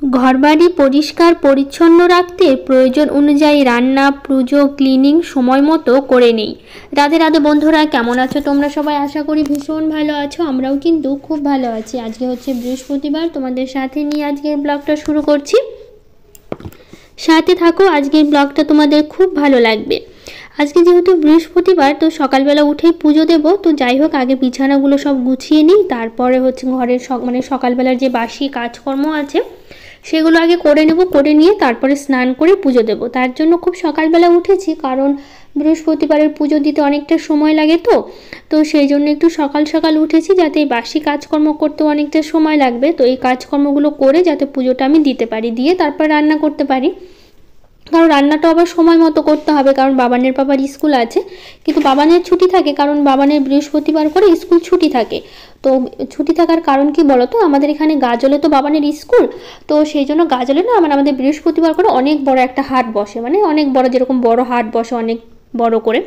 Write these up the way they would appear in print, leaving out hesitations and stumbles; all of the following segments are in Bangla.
ঘরবাড়ি পরিষ্কার পরিচ্ছন্ন রাখতে প্রয়োজন অনুযায়ী রান্না, পুজো, ক্লিনিং সময় মতো করে নিই। রাধে রাধে বন্ধুরা, কেমন আছো তোমরা সবাই? আশা করি ভীষণ ভালো আছো। আমরাও কিন্তু খুব ভালো আছি। আজকে হচ্ছে বৃহস্পতিবার, তোমাদের সাথে নিয়ে আজকের ব্লগটা শুরু করছি। সাথে থাকো, আজকের ব্লগটা তোমাদের খুব ভালো লাগবে। আজকে যেহেতু বৃহস্পতিবার, তো সকালবেলা উঠেই পুজো দেব। তো যাই হোক, আগে বিছানাগুলো সব গুছিয়ে নিই, তারপরে হচ্ছে ঘরের সকালবেলার যে বাসি কাজকর্ম আছে সেগুলো আগে করে নেব। করে নিয়ে তারপরে স্নান করে পুজো দেব। তার জন্য খুব সকালবেলা উঠেছি, কারণ বৃহস্পতিবারের পুজো দিতে অনেকটা সময় লাগে। তো সেই জন্য একটু সকাল সকাল উঠেছি, যাতে এই বাসি কাজকর্ম করতেও অনেকটা সময় লাগবে। তো এই কাজকর্মগুলো করে যাতে পুজোটা আমি দিতে পারি, দিয়ে তারপর রান্না করতে পারি। কারণ রান্নাটা আবার সময় মতো করতে হবে, কারণ বাবানের পাপার স্কুল আছে। কিন্তু বাবানের ছুটি থাকে, কারণ বাবানের বৃহস্পতিবার করে স্কুল ছুটি থাকে। তো ছুটি থাকার কারণ কি বলো তো, আমাদের এখানে গাজলে তো বাবানের স্কুল। তো সেই জন্য গাজলে না আমাদের বৃহস্পতিবার করে অনেক বড় একটা হাট বসে, মানে অনেক বড়, যেরকম বড় হাট বসে অনেক বড় করে।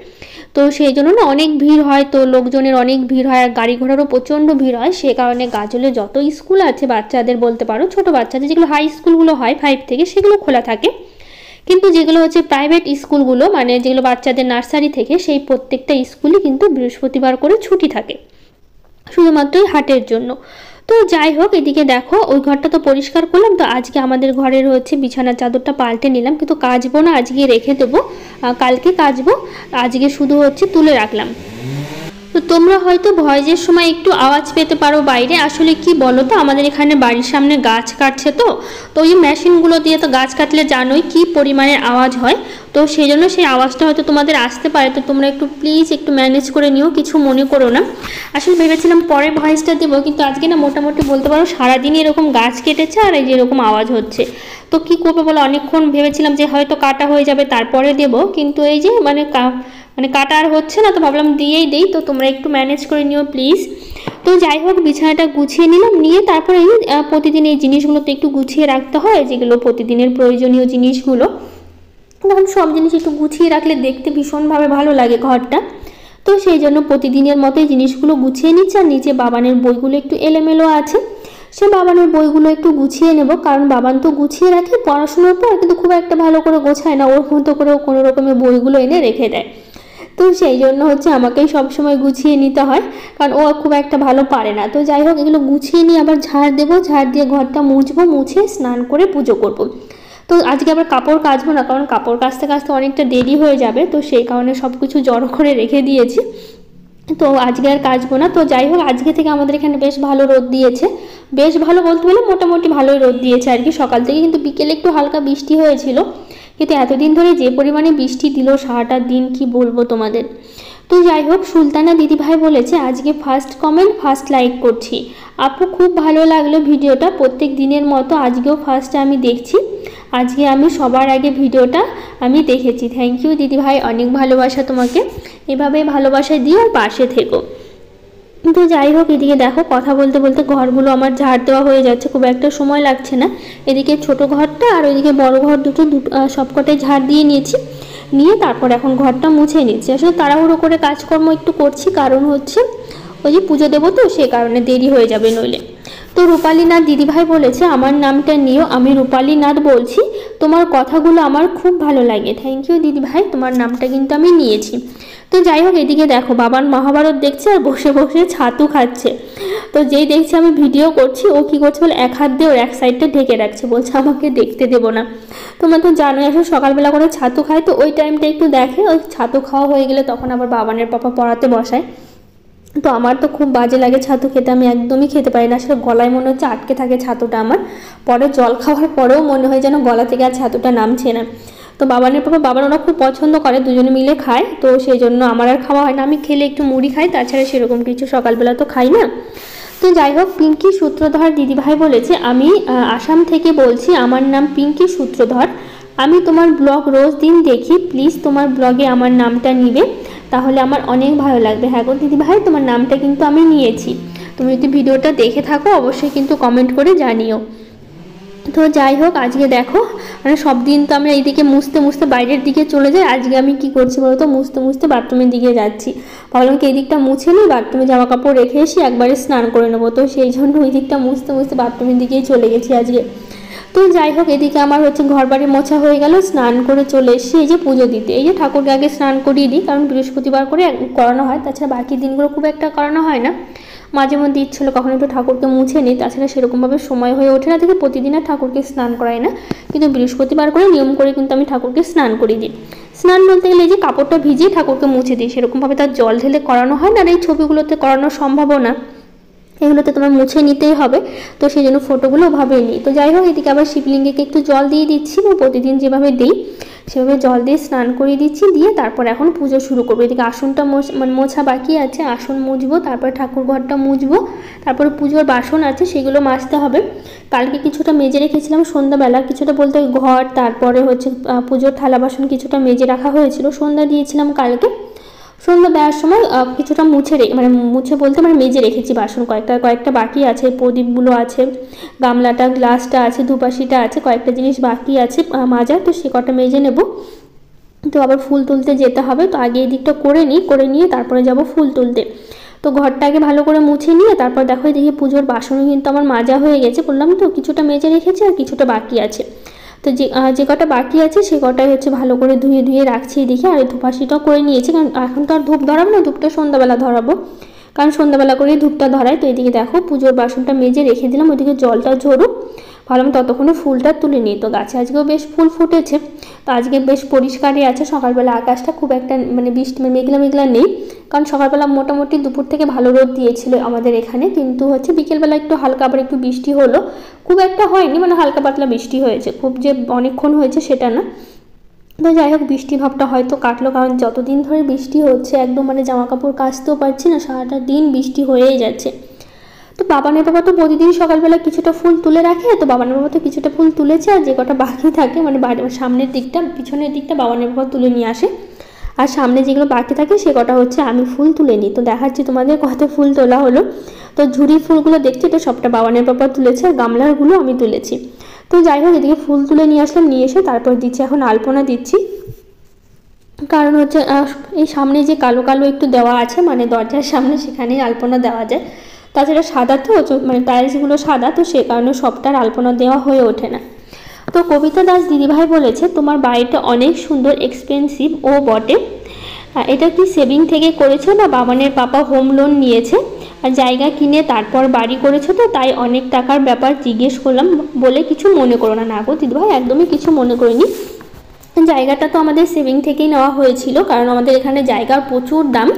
তো সেই জন্য না অনেক ভিড় হয়, তো লোকজনের অনেক ভিড় হয়, আর গাড়ি ঘোড়ারও প্রচণ্ড ভিড় হয়। সে কারণে গাজলে যত স্কুল আছে বাচ্চাদের, বলতে পারো ছোটো বাচ্চাদের যেগুলো হাই স্কুলগুলো হয় 5 থেকে, সেগুলো খোলা থাকে। কিন্তু যেগুলো হচ্ছে প্রাইভেট স্কুলগুলো, মানে যেগুলো বাচ্চাদের নার্সারি থেকে, সেই প্রত্যেকটা স্কুলই কিন্তু বৃহস্পতিবার করে ছুটি থাকে, শুধুমাত্র এই হাটের জন্য। তো যাই হোক, এদিকে দেখো ওই ঘরটা তো পরিষ্কার করলাম। তো আজকে আমাদের ঘরের হচ্ছে বিছানার চাদরটা পাল্টে নিলাম, কিন্তু কাচবো না, আজকে রেখে দেবো, কালকে কাচবো। আজকে শুধু হচ্ছে তুলে রাখলাম। তো তোমরা হয়তো ভয়েসের সময় একটু আওয়াজ পেতে পারো বাইরে। আসলে কি বলো তো, আমাদের এখানে বাড়ির সামনে গাছ কাটছে। তো ওই মেশিনগুলো দিয়ে তো গাছ কাটলে জানোই কি পরিমাণের আওয়াজ হয়। তো সেই জন্য সেই আওয়াজটা হয়তো তোমাদের আসতে পারে। তো তোমরা একটু প্লিজ একটু ম্যানেজ করে নিও, কিছু মনে করো না। আসলে ভেবেছিলাম পরে ভয়েসটা দেবো, কিন্তু আজকে না মোটামুটি বলতে পারো সারাদিনই এরকম গাছ কেটেছে আর এই যে এরকম আওয়াজ হচ্ছে। তো কী করবো বলো, অনেকক্ষণ ভেবেছিলাম যে হয়তো কাটা হয়ে যাবে তারপরে দেবো, কিন্তু এই যে কাটা আর হচ্ছে না, তো ভাবলাম দিয়েই দেই। তো তোমরা একটু ম্যানেজ করে নিও প্লিজ। তো যাই হোক, বিছানাটা গুছিয়ে নিলাম, নিয়ে তারপরে প্রতিদিন এই জিনিসগুলো তো একটু গুছিয়ে রাখতে হয়, যেগুলো প্রতিদিনের প্রয়োজনীয় জিনিসগুলো। তখন সব জিনিস একটু গুছিয়ে রাখলে দেখতে ভীষণভাবে ভালো লাগে ঘরটা। তো সেই জন্য প্রতিদিনের মতোই জিনিসগুলো গুছিয়ে নিচ্ছি। আর নিচে বাবানের বইগুলো একটু এলোমেলো আছে, সে বাবানের বইগুলো একটু গুছিয়ে নেব। কারণ বাবান তো গুছিয়ে রাখে পড়াশোনার পর, কিন্তু খুব একটা ভালো করে গোছায় না, ওর মতো করেও কোনো রকমের বইগুলো এনে রেখে দেয়। তো সেই জন্য হচ্ছে আমাকেই সবসময় গুছিয়ে নিতে হয়, কারণ ও খুব একটা ভালো পারে না। তো যাই হোক, এগুলো গুছিয়ে নিয়ে আবার ঝাড় দেবো, ঝাড় দিয়ে ঘরটা মুছবো, মুছে স্নান করে পুজো করব। তো আজকে আবার কাপড় কাচবো না, কারণ কাপড় কাচতে কাচতে অনেকটা দেরি হয়ে যাবে। তো সেই কারণে সব কিছু জড়ো করে রেখে দিয়েছি। তো আজকে আর কাচবো না। তো যাই হোক, আজকে থেকে আমাদের এখানে বেশ ভালো রোদ দিয়েছে। বেশ ভালো বলতে গেলে মোটামুটি ভালোই রোদ দিয়েছে আর কি সকাল থেকে। কিন্তু বিকেলে একটু হালকা বৃষ্টি হয়েছিল, কিন্তু এতদিন ধরে যে পরিমাণে বৃষ্টি দিল সারাটা দিন, কি বলবো তোমাদের। তো যাই হোক, সুলতানা দিদিভাই বলেছে আজকে ফার্স্ট কমেন্ট, ফার্স্ট লাইক করছি। আপু খুব ভালো লাগলো ভিডিওটা, প্রত্যেক দিনের মতো আজকেও ফার্স্টে আমি দেখছি। আজকে আমি সবার আগে ভিডিওটা আমি দেখেছি। থ্যাংক ইউ দিদিভাই, অনেক ভালোবাসা তোমাকে। এভাবে ভালোবাসা দিও আর পাশে থেকো। তো যাই হোক, এদিকে দেখো কথা বলতে বলতে ঘরগুলো আমার ঝাড় দেওয়া হয়ে যাচ্ছে, খুব একটা সময় লাগছে না। এদিকে ছোট ঘরটা আর ওইদিকে বড় ঘর দুটো সবকটাই ঝাড় দিয়ে নিয়েছি। নিয়ে তারপর এখন ঘরটা মুছে নিচ্ছি। আসলে তাড়াহুড়ো করে কাজকর্ম একটু করছি, কারণ হচ্ছে ওই যে পুজো দেবো, তো সে কারণে দেরি হয়ে যাবে নইলে। তো রূপালী নাথ দিদিভাই বলেছে আমার নামটা নিও, আমি রূপালী নাথ বলছি, তোমার কথাগুলো আমার খুব ভালো লাগে। থ্যাংক ইউ দিদিভাই, তোমার নামটা কিন্তু আমি নিয়েছি। তো যাই হোক, এদিকে দেখো বাবান মহাভারত দেখছে আর বসে বসে ছাতু খাচ্ছে। তো যেই দেখছে আমি ভিডিও করছি, ও কী করছে বলে এক হাত দিয়ে ওর এক সাইডটা ঢেকে রাখছে, বলছে আমাকে দেখতে দেবো না। তোমরা তো জানোই, আসলে সকালবেলা করে ছাতু খায়, তো ওই টাইমটা একটু দেখে। ওই ছাতু খাওয়া হয়ে গেলে তখন আবার বাবানের পাপা পড়াতে বসায়। তো আমার তো খুব বাজে লাগে ছাতু খেতে, আমি একদমই খেতে পারি না। আসলে গলায় মনে হচ্ছে আটকে থাকে ছাতুটা আমার। পরে জল খাওয়ার পরেও মনে হয় যেন গলা থেকে আর ছাতুটা নামছে না। তো বাবানের পাপা বাবার ওরা খুব পছন্দ করে, দুজনে মিলে খায়। তো সেই জন্য আমার আর খাওয়া হয় না, আমি খেলে একটু মুড়ি খাই, তাছাড়া সেরকম কিছু সকালবেলা তো খাই না। তো যাই হোক, পিঙ্কি সূত্রধর দিদিভাই বলেছে আমি আসাম থেকে বলছি, আমার নাম পিঙ্কি সূত্রধর, আমি তোমার ব্লগ রোজ দিন দেখি, প্লিজ তোমার ব্লগে আমার নামটা নিবে, তাহলে আমার অনেক ভালো লাগবে। হ্যাঁ গো দিদিভাই, তোমার নামটা কিন্তু আমি নিয়েছি। তুমি যদি ভিডিওটা দেখে থাকো অবশ্যই কিন্তু কমেন্ট করে জানিও। তো যাই হোক, আজকে দেখো মানে সব দিন তো আমরা এইদিকে মুছতে মুছতে বাইরের দিকে চলে যাই। আজকে আমি কি করছি বলতো, মুছতে মুছতে বাথরুমের দিকে যাচ্ছি। ভাবলাম কি এই দিকটা মুছে নিই, বাথরুমে জামা কাপড় রেখে এসে একবারে স্নান করে নেবো। তো সেই জন্য ওই দিকটা মুছতে মুছতে বাথরুমের দিকেই চলে গেছি আজকে। তো যাই হোক, এদিকে আমার হচ্ছে ঘর বাড়ি মোছা হয়ে গেল, স্নান করে চলে এসেছি এই যে পুজো দিতে। এই যে ঠাকুরকে আগে স্নান করিয়ে দিই, কারণ বৃহস্পতিবার করে করানো হয়, তাছাড়া বাকি দিনগুলো খুব একটা করানো হয় না। মাঝে মধ্যে ইচ্ছে হলো কখনো একটু ঠাকুরকে মুছে নিই, তাছাড়া সেরকমভাবে সময় হয়ে ওঠে না থেকে প্রতিদিন আর ঠাকুরকে স্নান করাই না, কিন্তু বৃহস্পতিবার করে নিয়ম করে কিন্তু আমি ঠাকুরকে স্নান করিয়ে দিই। স্নান বলতে গেলে যে কাপড়টা ভিজিয়ে ঠাকুরকে মুছে দিই, সেরকমভাবে তার জল ঢেলে করানো হয় না, আর এই ছবিগুলোতে করানো সম্ভবও না, এগুলোতে তোমার মুছে নিতেই হবে, তো সেই জন্য ফটোগুলো ওভাবেই নিই। তো যাই হোক, এদিকে আবার শিবলিঙ্গকে একটু জল দিয়ে দিচ্ছি, বা প্রতিদিন যেভাবে দিই সেভাবে জল দিয়ে স্নান করিয়ে দিচ্ছি, দিয়ে তারপর এখন পুজো শুরু করবো। এদিকে আসনটা মোছা বাকি আছে, আসন মুছবো, তারপরে ঠাকুর ঘরটা মুছবো, তারপরে পুজোর বাসন আছে সেগুলো মাজতে হবে। কালকে কিছুটা মেজে রেখেছিলাম সন্ধ্যাবেলা, কিছুটা বলতে ঘর, তারপরে হচ্ছে পুজোর থালা বাসন কিছুটা মেজে রাখা হয়েছিল, সন্ধ্যা দিয়েছিলাম কালকে। সন্ধ্যা দেওয়ার সময় কিছুটা মুছে বলতে মেজে রেখেছি বাসন, কয়েকটা বাকি আছে, প্রদীপগুলো আছে, গামলাটা, গ্লাসটা আছে, ধূপাশিটা আছে, কয়েকটা জিনিস বাকি আছে মাজার, তো সে কটা মেজে নেব। তো আবার ফুল তুলতে যেতে হবে, তো আগে এই দিকটা করে নিয়ে তারপরে যাব ফুল তুলতে। তো ঘরটা আগে ভালো করে মুছে নিয়ে তারপর দেখো দেখি পুজোর বাসনও কিন্তু আমার মাজা হয়ে গেছে, বললাম তো কিছুটা মেজে রেখেছি আর কিছুটা বাকি আছে। তো যে কটা বাকি আছে সে কটাই হচ্ছে ভালো করে ধুয়ে রাখছি এদিকে। আর এই ধূপাশিটাও করে নিয়েছি, কারণ এখন তো আর ধূপ ধরাবো না, ধূপটা সন্ধ্যাবেলা ধরাবো, কারণ সন্ধ্যাবেলা করেই ধূপটা ধরাই। তো এদিকে দেখো পুজোর বাসনটা মেজে রেখে দিলাম, ওইদিকে জলটা ঝরুক, ভালো আমি ততক্ষণে ফুলটা তুলে নিই। তো গাছে আজকেও বেশ ফুল ফুটেছে, তো আজকে বেশ পরিষ্কারই আছে। সকালবেলা আকাশটা খুব একটা বৃষ্টি মেঘলা নেই, কারণ সকালবেলা মোটামুটি দুপুর থেকে ভালো রোদ দিয়েছিল আমাদের এখানে, কিন্তু হচ্ছে বিকেলবেলা একটু হালকা আবার একটু বৃষ্টি হলো, খুব একটা হয়নি, হালকা পাতলা বৃষ্টি হয়েছে, খুব যে অনেকক্ষণ হয়েছে সেটা না। তো যাই হোক, বৃষ্টি ভাবটা হয়তো কাটলো, কারণ যতদিন ধরে বৃষ্টি হচ্ছে একদম জামা কাপড় কাচতেও পারছি না, সারাটা দিন বৃষ্টি হয়েই যাচ্ছে। তো বাবানের বাবা তো প্রতিদিন সকালবেলা কিছুটা ফুল তুলে রাখে, তো বাবানের বাবা তো কিছুটা ফুল তুলেছে, আর যে কটা বাকি থাকে বাড়ির সামনের দিকটা পিছনের দিকটা বাবানের বাবা তুলে নিয়ে আসে, আর সামনে যেগুলো বাকি থাকে সে কটা হচ্ছে আমি ফুল তুলে নিই। তো দেখাচ্ছি তোমাদের কত ফুল তোলা হলো। তো ঝুড়ির ফুলগুলো দেখছি তো সবটা বাবানের বাবা তুলেছে, আর গামলারগুলো আমি তুলেছি। তো যাই হোক, এদিকে ফুল তুলে নিয়ে আসলাম, নিয়ে এসে তারপর দিচ্ছি, এখন আলপনা দিচ্ছি, কারণ হচ্ছে এই সামনে যে কালো কালো একটু দেওয়া আছে দরজার সামনে, সেখানেই আলপনা দেওয়া যায়, তাছাড়া সাদা তো টাইলসগুলো সাদা, তো সে কারণে সবটার আলপনা দেওয়া হয়ে ওঠে না। তো কবিতা দাস দিদিভাই বলেছে, তোমার বাড়িটা অনেক সুন্দর, এক্সপেন্সিভ ও বটে, এটা কি সেভিং থেকে করেছো না বাবানের পাপা হোম লোন নিয়েছে আর জায়গা কিনে তারপর বাড়ি করেছো, তো তাই অনেক টাকার ব্যাপার জিজ্ঞেস করলাম, বলে কিছু মনে করো না। না গো দিদিভাই, একদমই কিছু মনে করিনি, জায়গাটা তো আমাদের সেভিং থেকেই নেওয়া হয়েছিল, কারণ আমাদের এখানে জায়গার প্রচুর দাম,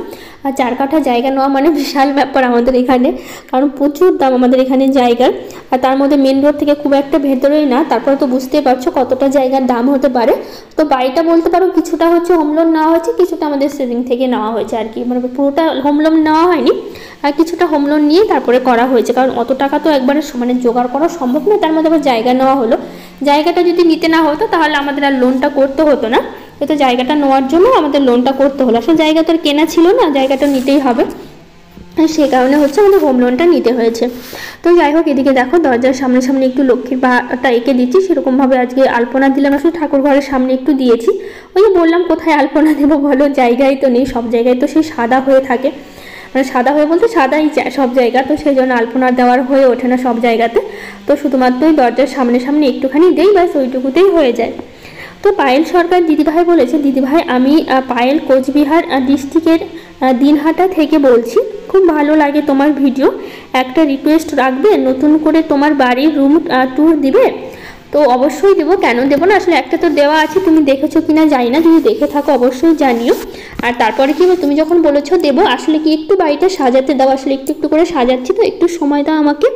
আর 4 কাঠা জায়গা নেওয়া বিশাল ব্যাপার আমাদের এখানে, কারণ প্রচুর দাম আমাদের এখানে জায়গার, আর তার মধ্যে মেন রোড থেকে খুব একটা ভেতরেই না, তারপরে তো বুঝতেই পারছো কতটা জায়গার দাম হতে পারে। তো বাড়িটা বলতে পারো কিছুটা হচ্ছে হোম লোন নেওয়া হয়েছে, কিছুটা আমাদের সেভিং থেকে নেওয়া হয়েছে আর কি, পুরোটা হোম লোন নেওয়া হয়নি, আর কিছুটা হোম লোন নিয়ে তারপরে করা হয়েছে, কারণ অত টাকা তো একবারে জোগাড় করা সম্ভব না, তার মধ্যে আবার জায়গা নেওয়া হলো। জায়গাটা যদি নিতে না হতো তাহলে আমাদের আর লোনটা করতে হতো না, তো জায়গাটা নেওয়ার জন্য আমাদের লোনটা করতে হলো, আসলে জায়গা তো আর কেনা ছিল না, জায়গাটা নিতেই হবে, সে কারণে হচ্ছে আমাদের হোম লোনটা নিতে হয়েছে। তো যাই হোক, এদিকে দেখো দরজার সামনে সামনে একটু লক্ষ্মীর পাটা এঁকে দিচ্ছি, সেরকমভাবে আজকে আলপনা দিলাম, আসলে ঠাকুর ঘরের সামনে একটু দিয়েছি, ওই যে বললাম কোথায় আলপনা দেবো বলো, জায়গায় তো নেই, সব জায়গায় তো সেই সাদা হয়ে থাকে, সাদা হয়ে বলতে সাদাই সব জায়গা, তো সেই জন্য আলপনা দেওয়ার হয়ে ওঠে না সব জায়গাতে, তো শুধুমাত্র ওই দরজার সামনে সামনে একটুখানি দেই, ব্যাস ওইটুকুতেই হয়ে যায়। তো পায়েল সরকার দিদিভাই বলেছে, দিদিভাই আমি পায়েল কোচবিহার ডিস্ট্রিক্টের দিনহাটা থেকে বলছি, খুব ভালো লাগে তোমার ভিডিও, একটা রিকোয়েস্ট রাখবে, নতুন করে তোমার বাড়ির রুম ট্যুর দিবে? তো অবশ্যই দেবো, কেন দেবো না, আসলে একটা তো দেওয়া আছে, তুমি দেখেছো কিনা জানি না, যদি দেখে থাকো অবশ্যই জানিও। আর তারপরে কি তুমি যখন বলেছো দেবো, আসলে কি একটু বাড়িটা সাজাতে দাও, আসলে একটু একটু করে সাজাচ্ছি, তো একটু সময় দাও আমাকে,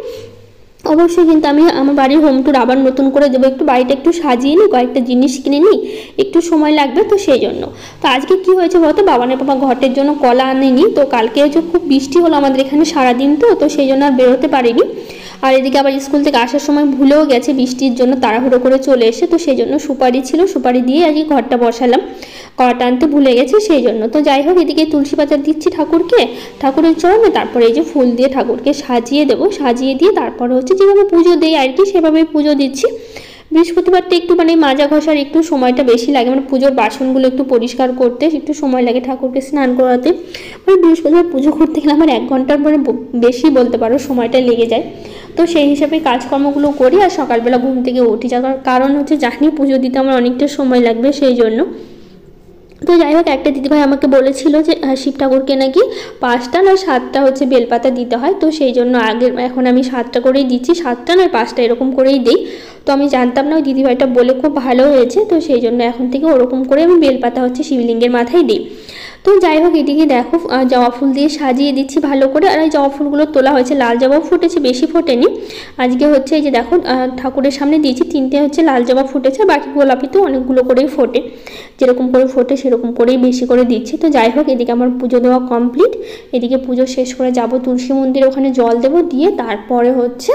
অবশ্যই কিন্তু আমি আমার বাড়ির হোম ট্যুর আবার নতুন করে দেবো, একটু বাড়িটা একটু সাজিয়ে নিই, কয়েকটা জিনিস কিনে নিই, একটু সময় লাগবে, তো সেই জন্য। তো আজকে কি হয়েছে বলতো, বাবানের বাবা ঘটের জন্য কলা আনেনি, তো কালকে হচ্ছে খুব বৃষ্টি হলো আমাদের এখানে সারাদিন, তো সেই জন্য আর বেরোতে পারিনি, আর এদিকে আবার স্কুল থেকে আসার সময় ভুলেও গেছে বৃষ্টির জন্য, তাড়াহুড়ো করে চলে এসে, তো সেই জন্য সুপারি ছিল, সুপারি দিয়ে আজকে ঘরটা বসালাম, কড়াটা আনতে ভুলে গেছি সেই জন্য। তো যাই হোক, এদিকে তুলসী পাতা দিচ্ছি ঠাকুরকে, ঠাকুরের চরণে, তারপরে এই যে ফুল দিয়ে ঠাকুরকে সাজিয়ে দেবো, সাজিয়ে দিয়ে তারপরে হচ্ছে যেভাবে পুজো দেই আর কি সেভাবে পুজো দিচ্ছি। বৃহস্পতিবারটা একটু মাজা ঘষার একটু সময়টা বেশি লাগে, পুজোর বাসনগুলো একটু পরিষ্কার করতে একটু সময় লাগে, ঠাকুরকে স্নান করাতে, বৃহস্পতিবার পুজো করতে গেলে আমার 1 ঘন্টার বেশি বলতে পারো সময়টা লেগে যায়। তো সেই হিসাবে কাজকর্মগুলো করি আর সকালবেলা ঘুম থেকে উঠি, যার কারণ হচ্ছে জানি পুজো দিতে আমার অনেকটা সময় লাগবে সেই জন্য। তো যাই হোক, একটা দিদিভাই আমাকে বলেছিল যে শিব ঠাকুরকে নাকি 5টা না 7টা হচ্ছে বেলপাতা দিতে হয়, তো সেই জন্য এখন আমি 7টা করেই দিচ্ছি, 7টা নয় 5টা এরকম করেই দিই। তো আমি জানতাম না, ওই দিদিভাইটা বলে খুব ভালো হয়েছে, তো সেই জন্য এখন থেকে ওরকম করে আমি বেলপাতা হচ্ছে শিবলিঙ্গের মাথায় দিই। তো যাই হোক, এদিকে দেখো জবা ফুল দিয়ে সাজিয়ে দিচ্ছি ভালো করে। আর এই জবা ফুলগুলো তোলা হয়েছে, লাল জবাও ফুটেছে, বেশি ফোটেনি আজকে হচ্ছে। এই যে দেখো ঠাকুরের সামনে দিয়েছি 3টে হচ্ছে লাল জবা ফুটেছে, বাকি গোলাপি তো অনেকগুলো করেই ফোটে, যেরকম করে ফোটে সেরকম করেই বেশি করে দিচ্ছি। তো যাই হোক, এদিকে আমার পুজো দেওয়া কমপ্লিট। এদিকে পুজো শেষ করে যাব তুলসী মন্দিরে, ওখানে জল দেবো, দিয়ে তারপরে হচ্ছে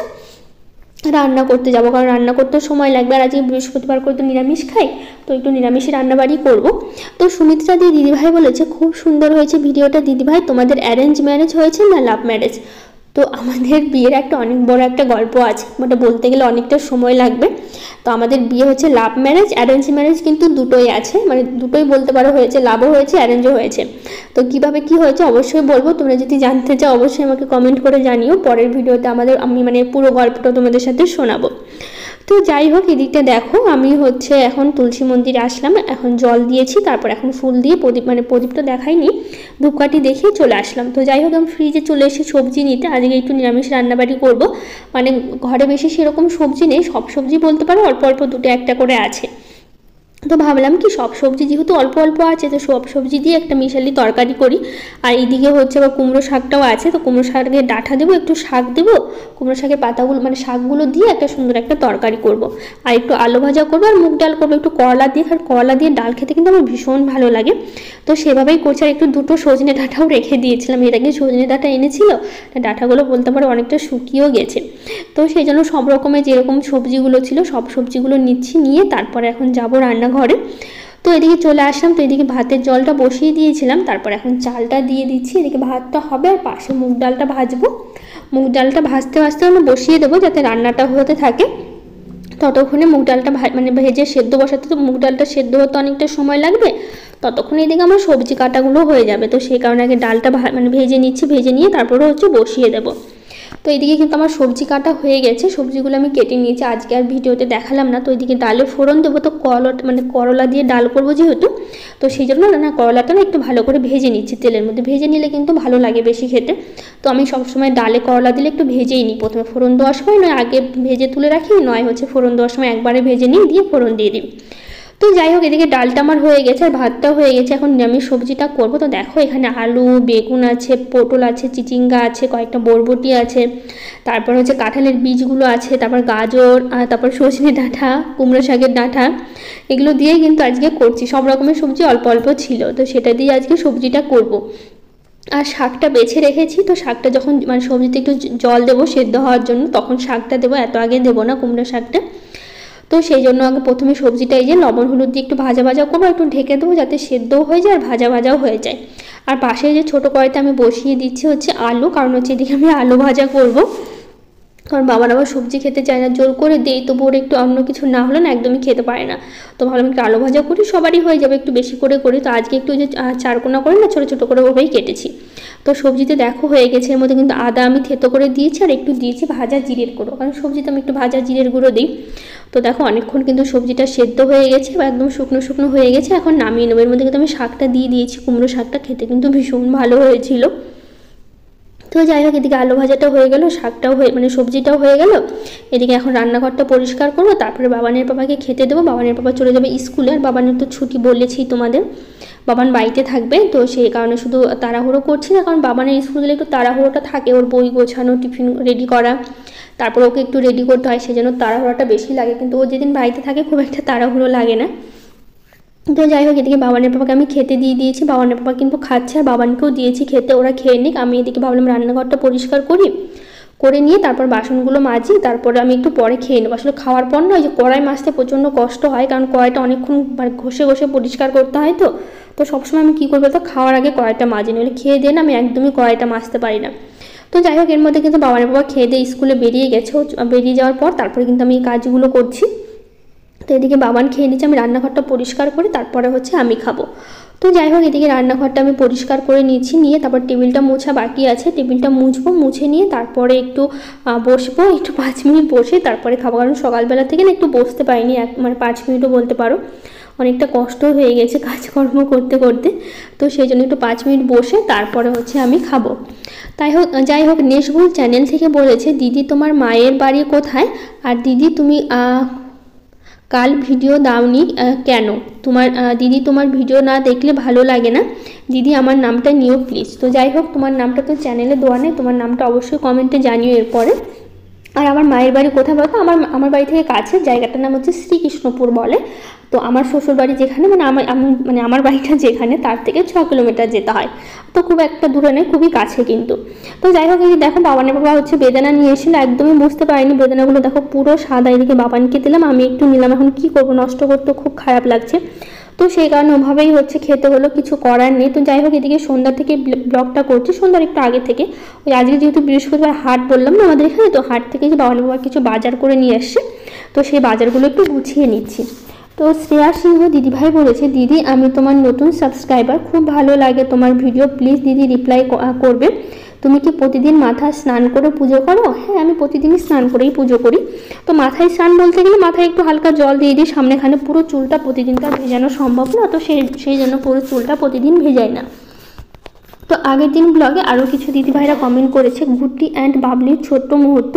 রান্না করতে যাবো, কারণ রান্না করতে সময় লাগবে। আর আজকে বৃহস্পতিবার করে তো নিরামিষ খাই, তো একটু নিরামিষই রান্নাবাড়ি করবো। তো সুমিত্রা দিদিভাই বলেছে খুব সুন্দর হয়েছে ভিডিওটা দিদিভাই, তোমাদের অ্যারেঞ্জ ম্যারেজ হয়েছে না লাভ ম্যারেজ? তো আমাদের বিয়ের একটা অনেক বড় একটা গল্প আছে, ওটা বলতে গেলে অনেকটা সময় লাগবে। তো আমাদের বিয়ে হচ্ছে লাভ ম্যারেজ, অ্যারেঞ্জ ম্যারেজ কিন্তু দুটোই আছে, মানে দুটোই বলতে পারো হয়েছে, লাভও হয়েছে অ্যারেঞ্জও হয়েছে। তো কিভাবে কি হয়েছে অবশ্যই বলবো, তোমরা যদি জানতে চাও অবশ্যই আমাকে কমেন্ট করে জানিও, পরের ভিডিওতে আমি মানে পুরো গল্পটা তোমাদের সাথে শোনাবো। তো যাই হোক, এদিকটা দেখো আমি হচ্ছে এখন তুলসী মন্দিরে আসলাম, এখন জল দিয়েছি, তারপর এখন ফুল দিয়ে প্রদীপটা দেখাইনি, ধূপকাঠি দেখিয়ে চলে আসলাম। তো যাই হোক, আমি ফ্রিজে চলে এসে সবজি নিতে, আজকে একটু নিরামিষ রান্নাবাড়ি করব। মানে ঘরে বেশি সেরকম সবজি নেই, সব সবজি বলতে পারো অল্প অল্প 2-1টা করে আছে। তো ভাবলাম কি সব সবজি যেহেতু অল্প অল্প আছে, তো সব সবজি দিয়ে একটা মিশালি তরকারি করি। আর এইদিকে হচ্ছে আবার কুমড়ো শাকটাও আছে, তো কুমড়ো শাকের ডাঁটা দেবো, একটু শাক দেবো, কুমড়ো শাকের পাতাগুলো মানে শাকগুলো দিয়ে একটা সুন্দর একটা তরকারি করব। আর একটু আলু ভাজা করবো, আর মুগ ডাল করবো একটু করলা দিয়ে, আর করলা দিয়ে ডাল খেতে কিন্তু আমার ভীষণ ভালো লাগে। তো সেভাবেই করছি। আর একটু 2টো সজনে ডাঁটাও রেখে দিয়েছিলাম, এর আগে সজনে ডাঁটা এনেছিল, ডাঁটাগুলো বলতে পারো অনেকটা শুকিয়েও গেছে। তো সেই জন্য সব রকমের যেরকম সবজিগুলো ছিল সব সবজিগুলো নিচ্ছি, নিয়ে তারপরে এখন যাবো রান্নাঘরে। তো এদিকে চলে আসলাম, তো এদিকে ভাতের জলটা বসিয়ে দিয়েছিলাম, তারপর এখন চালটা দিয়ে দিচ্ছি, এদিকে ভাতটা হবে আর পাশে মুগ ডালটা ভাজবো। মুগ ডালটা ভাজতে ভাজতে আমি বসিয়ে দেবো যাতে রান্নাটা হতে থাকে, ততক্ষণে মুগ ডালটা মানে ভেজে সেদ্ধ বসাতে, তো মুগ ডালটা সেদ্ধ হতে অনেকটা সময় লাগবে, ততক্ষণে এদিকে আমার সবজি কাটাগুলো হয়ে যাবে। তো সেই কারণে আগে ডালটা মানে ভেজে নিচ্ছি, ভেজে নিয়ে তারপরে হচ্ছে বসিয়ে দেবো। তো এদিকে কিন্তু আমার সবজি কাটা হয়ে গেছে, সবজিগুলো আমি কেটে নিয়েছি, আজকে আর ভিডিওতে দেখালাম না। তো এদিকে ডালে ফোড়ন দেবো, তো করলা দিয়ে ডাল করবো যেহেতু, তো সেই জন্য করলাটা না একটু ভালো করে ভেজে নিচ্ছি তেলের মধ্যে, ভেজে নিলে কিন্তু ভালো লাগে বেশি খেতে। তো আমি সবসময় ডালে করলা দিলে একটু ভেজেই নিই, প্রথমে ফোড়ন দেওয়ার সময় নয় আগে ভেজে তুলে রাখি, নয় হচ্ছে ফোড়ন দেওয়ার সময় একবারে ভেজে নিই, দিয়ে ফোড়ন দিয়ে দিই। তো যাই হোক, এদিকে ডালটা আমার হয়ে গেছে আর ভাতটাও হয়ে গেছে, এখন আমি সবজিটা করবো। তো দেখো এখানে আলু, বেগুন আছে, পটল আছে, চিচিঙ্গা আছে, কয়েকটা বরবটি আছে, তারপর হচ্ছে কাঁঠালের বীজগুলো আছে, তারপর গাজর, আর তারপর সজনে ডাঁটা, কুমড়ো শাকের ডাঁটা, এগুলো দিয়েই কিন্তু আজকে করছি। সব রকমের সবজি অল্প অল্প ছিল, তো সেটা দিয়ে আজকে সবজিটা করব। আর শাকটা বেছে রেখেছি, তো শাকটা যখন মানে সবজিতে একটু জল দেবো সেদ্ধ হওয়ার জন্য, তখন শাকটা দেবো, এত আগে দেবো না কুমড়ো শাকটা। তো সেই জন্য আগে প্রথমে সবজিটা এই যে লবণ হলুদ দিয়ে একটু ভাজা ভাজা করবো, একটু ঢেকে দেবো যাতে সেদ্ধও হয়ে যায় আর ভাজা ভাজাও হয়ে যায়। আর পাশে যে ছোটো কড়াইতে আমি বসিয়ে দিচ্ছি হচ্ছে আলু, কারণ হচ্ছে এদিকে আমি আলু ভাজা করব, কারণ বাবার আবার সবজি খেতে চায় না, জোর করে দেই তবু ওর একটু অন্য কিছু না হলে না একদমই খেতে পারে না। তো ভাবলাম একটু আলু ভাজা করি, সবারই হয়ে যাবে, একটু বেশি করে করি। তো আজকে একটু যে চারকোনা করে না ছোটো ছোটো করে ওভাবেই কেটেছি। তো সবজিতে দেখো হয়ে গেছে, এর মধ্যে কিন্তু আদা আমি থেতো করে দিয়েছি আর একটু দিয়েছি ভাজা জিরের গুঁড়ো, কারণ সবজিতে আমি একটু ভাজা জিরের গুঁড়ো দিই। তো দেখো অনেকক্ষণ কিন্তু সবজিটা সেদ্ধ হয়ে গেছে বা একদম শুকনো শুকনো হয়ে গেছে, এখন নামিয়ে নেবো। এর মধ্যে কিন্তু আমি শাকটা দিয়ে দিয়েছি, কুমড়ো শাকটা খেতে কিন্তু ভীষণ ভালো হয়েছিল। তো যাই হোক, এদিকে আলু ভাজাটা হয়ে গেল, শাকটাও মানে সবজিটাও হয়ে গেল। এদিকে এখন রান্নাঘরটা পরিষ্কার করবো, তারপরে বাবানের পাপাকে খেতে দেবো। বাবানের পাপা চলে যাবে স্কুলে, আর বাবানের তো ছুটি বলেছি তোমাদের, বাবান বাড়িতে থাকবে। তো সেই কারণে শুধু তাড়াহুড়ো করছি না, কারণ বাবানের স্কুল গেলে একটু তাড়াহুড়োটা থাকে, ওর বই গোছানো, টিফিন রেডি করা, তারপর ওকে একটু রেডি করতে হয়, সেজন্য তাড়াহুড়োটা বেশি লাগে। কিন্তু ও যেদিন বাড়িতে থাকে খুব একটা তাড়াহুড়ো লাগে না। তো যাই হোক, এদিকে বাবানের পাপাকে আমি খেতে দিয়ে দিয়েছি, বাবানের পাপা কিন্তু খাচ্ছে, আর বাবানকেও দিয়েছি খেতে, ওরা খেয়ে নিক। আমি এদিকে ভাবলাম রান্নাঘরটা পরিষ্কার করে নিয়ে তারপর বাসনগুলো মাজি, তারপরে আমি একটু পরে খেয়ে নেবো। আসলে খাওয়ার পর না ওই যে কড়াই মাজতে প্রচণ্ড কষ্ট হয়, কারণ কড়াইটা অনেকক্ষণ ঘষে ঘষে পরিষ্কার করতে হয়। তো সবসময় আমি কী করবো, তো খাওয়ার আগে কড়াইটা মাজি, নইলে খেয়ে দিয়ে না আমি একদমই কড়াইটা মাজতে পারি না। তো যাই হোক, এর মধ্যে কিন্তু বাবানের বাবা খেয়ে দিয়ে স্কুলে বেরিয়ে গেছে, বেরিয়ে যাওয়ার পর তারপরে কিন্তু আমি এই কাজগুলো করছি। তো এদিকে বাবান খেয়ে নিচ্ছে, আমি রান্নাঘরটা পরিষ্কার করে তারপরে হচ্ছে আমি খাবো। তো যাই হোক, এদিকে রান্নাঘরটা আমি পরিষ্কার করে নিয়েছি, নিয়ে তারপর টেবিলটা মোছা বাকি আছে, টেবিলটা মুছবো, মুছে নিয়ে তারপরে একটু বসবো, একটু 5 মিনিট বসে তারপরে খাবো। কারণ সকালবেলা থেকে না একটু বসতে পারিনি, মানে 5 মিনিটও বলতে পারো, অনেকটা কষ্ট হয়ে গেছে কাজকর্ম করতে করতে। তো সেই জন্য একটু 5 মিনিট বসে তারপরে হচ্ছে আমি খাবো। যাই হোক, নেশভুল চ্যানেল থেকে বলেছে, দিদি তোমার মায়ের বাড়ি কোথায়, আর দিদি তুমি কাল ভিডিও দাওনি কেন? তোমার দিদি তোমার ভিডিও না দেখলে ভালো লাগে না, দিদি আমার নামটা নিও প্লিজ। তো যাই হোক, তোমার নামটা তো চ্যানেলে দেওয়া নেই, তোমার নামটা অবশ্যই কমেন্টে জানিও এরপরে। আর আমার মায়ের বাড়ি কোথায় বলতো, আমার বাড়ি থেকে কাছে, জায়গাটার নাম হচ্ছে শ্রীকৃষ্ণপুর বলে। তো আমার শ্বশুর বাড়ি যেখানে, মানে আমার বাড়িটা যেখানে, তার থেকে 6 কিলোমিটার যেতে হয়। তো খুব একটা দূরে নেই, খুবই কাছে কিন্তু। তো যাই হোক, এই দেখো বাবানের বাবা হচ্ছে বেদানা নিয়ে এসেছিলো, একদমই বুঝতে পারিনি, বেদানাগুলো দেখো পুরো সাদা। এদিকে বাবানকে দিলাম, আমি একটু নিলাম, এখন কি করবো, নষ্ট করতে খুব খারাপ লাগছে। তো সেই কারণে ওভাবেই হচ্ছে খেতে হলো, কিছু করার নেই। তো যাই হোক, এদিকে সন্ধ্যা থেকে ব্লগটা করছি, সন্ধ্যার একটু আগে থেকে। ওই আজকে যেহেতু বৃহস্পতিবার হাট বললাম না আমাদের এখানে, তো হাট থেকে যে বাবানের বাবা কিছু বাজার করে নিয়ে আসছে, তো সেই বাজারগুলো একটু গুছিয়ে নিচ্ছি। তো শ্রেয়া সিংহ দিদিভাই বলেছে, দিদি আমি তোমার নতুন সাবস্ক্রাইবার, খুব ভালো লাগে তোমার ভিডিও, প্লিজ দিদি রিপ্লাই করবে। তুমি কি প্রতিদিন মাথায় স্নান করে পুজো করো? হ্যাঁ, আমি প্রতিদিনই স্নান করেই পুজো করি। তো মাথায় স্নান বলতে গেলে মাথায় একটু হালকা জল দিয়ে দিই সামনেখানে, পুরো চুলটা প্রতিদিন তো ভেজানো সম্ভব না, তো সেই জন্য পুরো চুলটা প্রতিদিন ভেজাই না। তো আগের দিন ব্লগে আরও কিছু দিদিভাইরা কমেন্ট করেছে, গুড্ডি অ্যান্ড বাবলির ছোট্ট মুহূর্ত,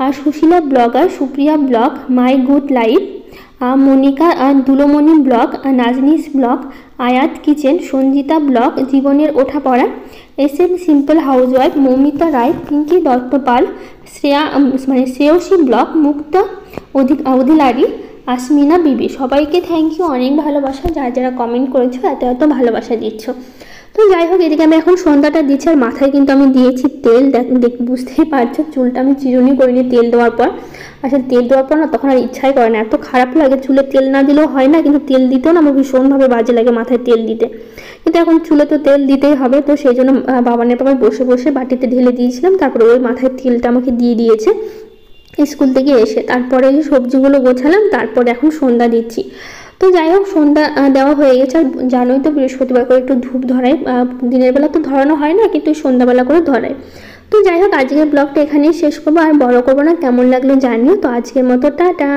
আর Sushila blogger, Supriya blog, my good life, Monika Dulomoni blog, Naznis blog, Ayat kitchen, Sanjita blog, জীবনের ওঠা পড়া, SM simple housewife, Moumita Roy, Pinky Duttapal, Shreyashi blog, Mukta Adhilari, Asmina Bibi, সবাইকে থ্যাংক ইউ, অনেক ভালোবাসা, যারা কমেন্ট করেছো, এত ভালোবাসা দিচ্ছ। তো যাই হোক, এদিকে আমি এখন সন্ধ্যাটা দিচ্ছি, আর মাথায় কিন্তু আমি দিয়েছি তেল, বুঝতেই পারছো, চুলটা আমি চিরুনি করিনি তেল দেওয়ার পর। আসলে তেল দেওয়ার পর না তখন আর ইচ্ছাই করে না, এত খারাপ লাগে, চুলে তেল না দিলেও হয় না, কিন্তু তেল দিতেও না আমার ভীষণভাবে বাজে লাগে মাথায় তেল দিতে, কিন্তু এখন চুলে তো তেল দিতেই হবে। তো সেই জন্য বাবানের বাবা বসে বসে বাটিতে ঢেলে দিয়েছিলাম, তারপরে ওই মাথায় তেলটা আমাকে দিয়ে দিয়েছে স্কুল থেকে এসে। তারপরে যে সবজিগুলো গোছালাম, তারপরে এখন সন্ধ্যা দিচ্ছি। তো যাই হোক, সন্ধ্যা দেওয়া হয়ে গেছে। আর জানোই তো বৃহস্পতিবার করে একটু ধূপ ধরাই, দিনের বেলা তো ধরানো হয় না, কিন্তু সন্ধ্যাবেলা করে ধরাই। তো যাই হোক, আজকের ব্লগটা এখানেই শেষ করবো, আর বড় করবো না। কেমন লাগলো জানিও। তো আজকের মতো টাটা।